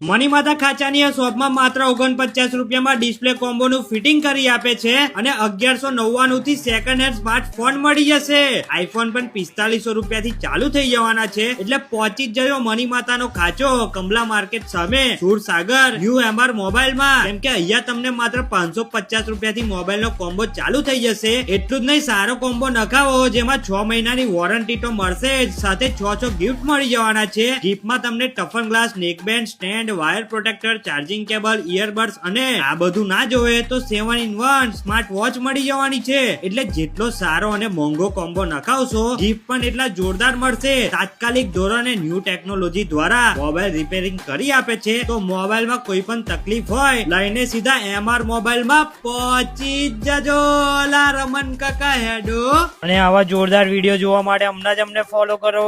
Money માતા ખાચાની આ શોપમાં માત્ર 49 રૂપિયામાં ડિસ્પ્લે કોમ્બોનું ફિટિંગ કરી આપે છે અને 1199 થી સેકન્ડ હેન્ડ સ્માર્ટફોન મળી જશે. આઈફોન પણ 4500 રૂપિયાથી ચાલુ થઈ જવાના છે. એટલે પહોંચી જ જજો મની માતાનો ખાચો, કમલા માર્કેટ સામે, સુરસાગર, ન્યુ એમઆર મોબાઈલમાં. કેમ કે અહીંયા તમને માત્ર 550 રૂપિયાથી મોબાઈલનો કોમ્બો ચાલુ થઈ જશે. એટલું જ નહીં, સારો કોમ્બો નખાવો જેમાં 6 મહિનાની વોરંટી તો મળશે જ, સાથે 6 ગિફ્ટ મળી જવાના છે. ગિફ્ટમાં તમને toughen glass, neckband, stand, wire protractor, charging cable, earbuds અને આ બધું ના જોવે તો 7-in-1 સ્માર્ટ વોચ મળી જવાની છે. એટલે જેટલો સારો અને મોંઘો કોમ્બો નખાવશો, ગિફ્ટ પણ એટલા જોરદાર મળશે. તાત્કાલિક ધોરણે ન્યુ ટેકનોલોજી દ્વારા મોબાઈલ રિપેરિંગ કરી આપે છે. તો મોબાઈલમાં કોઈ પણ તકલીફ હોય, લઈને સીધા એમઆર મોબાઈલમાં પહોંચી જજો. લા રમન કાકા હેડો. અને આવા જોરદાર વિડીયો જોવા માટે હમણાં જ અમને ફોલો કરો.